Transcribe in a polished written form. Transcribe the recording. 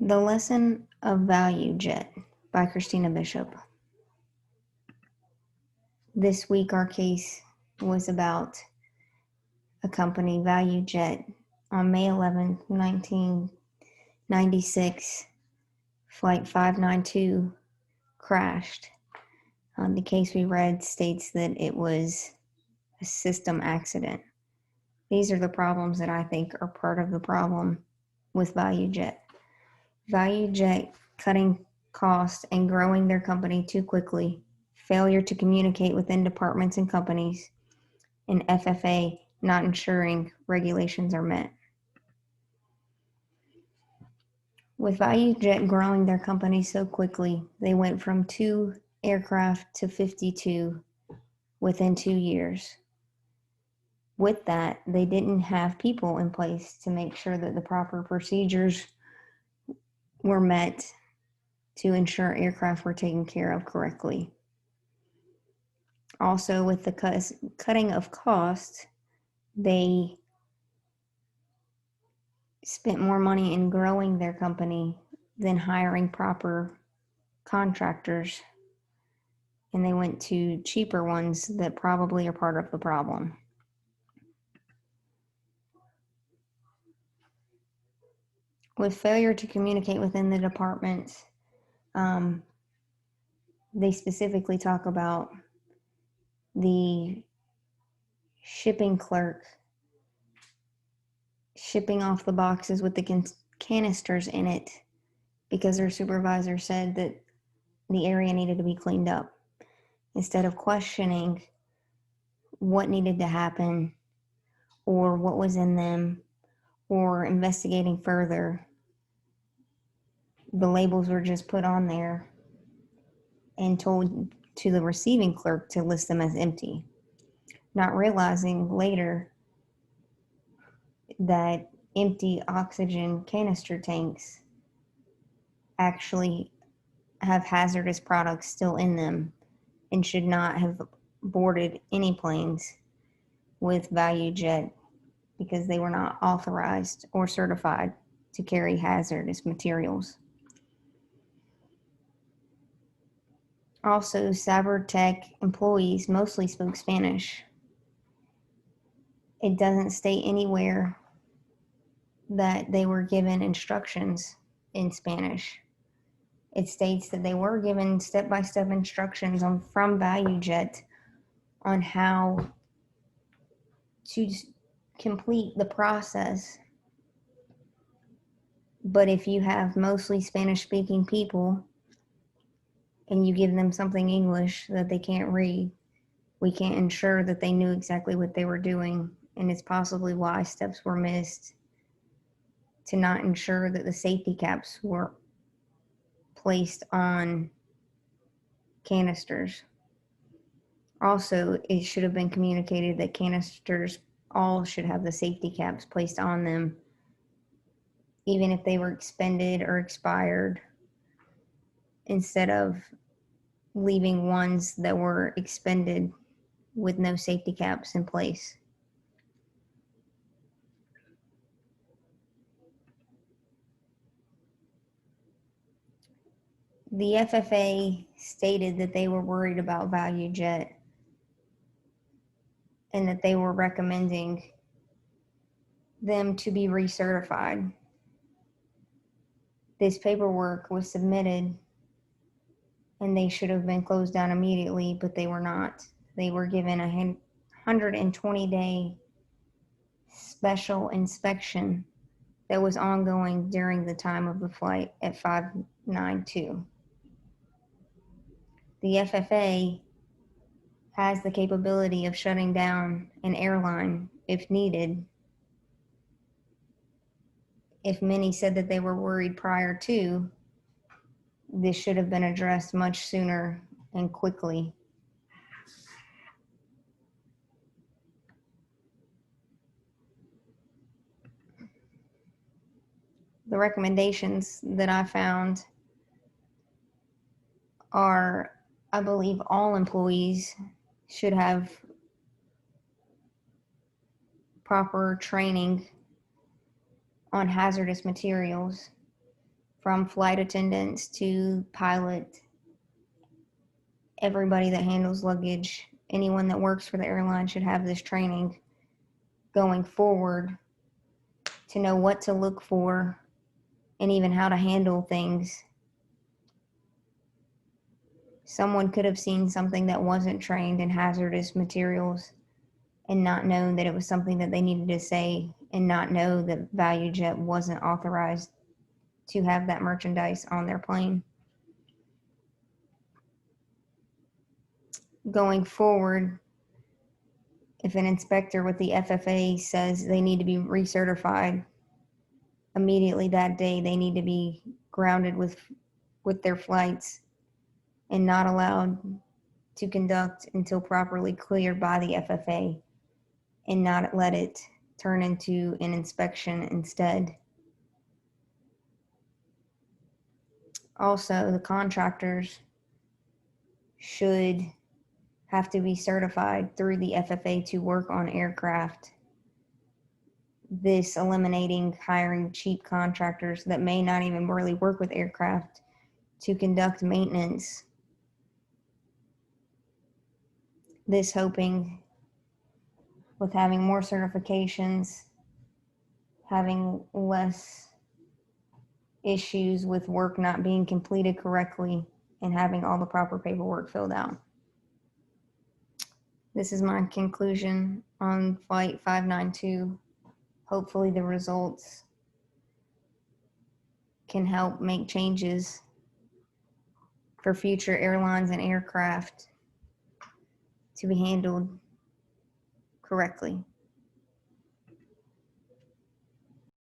The Lesson of ValuJet by Christina Bishop. This week our case was about a company, ValuJet, on May 11, 1996, Flight 592 crashed. The case we read states that it was a system accident. These are the problems that I think are part of the problem with ValuJet. ValuJet cutting costs and growing their company too quickly, failure to communicate within departments and companies, and FFA not ensuring regulations are met. With ValuJet growing their company so quickly, they went from 2 aircraft to 52 within 2 years. With that, they didn't have people in place to make sure that the proper procedures were met to ensure aircraft were taken care of correctly. Also, with the cutting of costs, they spent more money in growing their company than hiring proper contractors, and they went to cheaper ones that probably are part of the problem. With failure to communicate within the departments, they specifically talk about the shipping clerk shipping off the boxes with the canisters in it because their supervisor said that the area needed to be cleaned up. Instead of questioning what needed to happen or what was in them or investigating further, the labels were just put on there and told to the receiving clerk to list them as empty, not realizing later that empty oxygen canister tanks actually have hazardous products still in them and should not have boarded any planes with ValuJet because they were not authorized or certified to carry hazardous materials. Also, CyberTech employees mostly spoke Spanish. It doesn't state anywhere that they were given instructions in Spanish. It states that they were given step-by-step instructions from ValuJet on how to complete the process. But if you have mostly Spanish-speaking people and you give them something English that they can't read, we can't ensure that they knew exactly what they were doing, and it's possibly why steps were missed to not ensure that the safety caps were placed on canisters. Also, it should have been communicated that canisters all should have the safety caps placed on them, even if they were expended or expired, instead of leaving ones that were expended with no safety caps in place. The FFA stated that they were worried about ValuJet and that they were recommending them to be recertified. This paperwork was submitted and they should have been closed down immediately, but they were not. They were given a 120-day special inspection that was ongoing during the time of the flight at 592. The FFA has the capability of shutting down an airline if needed. If many said that they were worried prior to, this should have been addressed much sooner and quickly. The recommendations that I found are, I believe all employees should have proper training on hazardous materials. from flight attendants to pilot, everybody that handles luggage, anyone that works for the airline should have this training going forward to know what to look for and even how to handle things. Someone could have seen something that wasn't trained in hazardous materials and not known that it was something that they needed to say, and not know that ValuJet wasn't authorized to have that merchandise on their plane. Going forward, if an inspector with the FFA says they need to be recertified, immediately that day they need to be grounded with their flights and not allowed to conduct until properly cleared by the FFA, and not let it turn into an inspection instead. Also, the contractors should have to be certified through the FFA to work on aircraft. This eliminating hiring cheap contractors that may not even really work with aircraft to conduct maintenance. This hoping with having more certifications, having less issues with work not being completed correctly, and having all the proper paperwork filled out. This is my conclusion on Flight 592. Hopefully the results can help make changes for future airlines and aircraft to be handled correctly.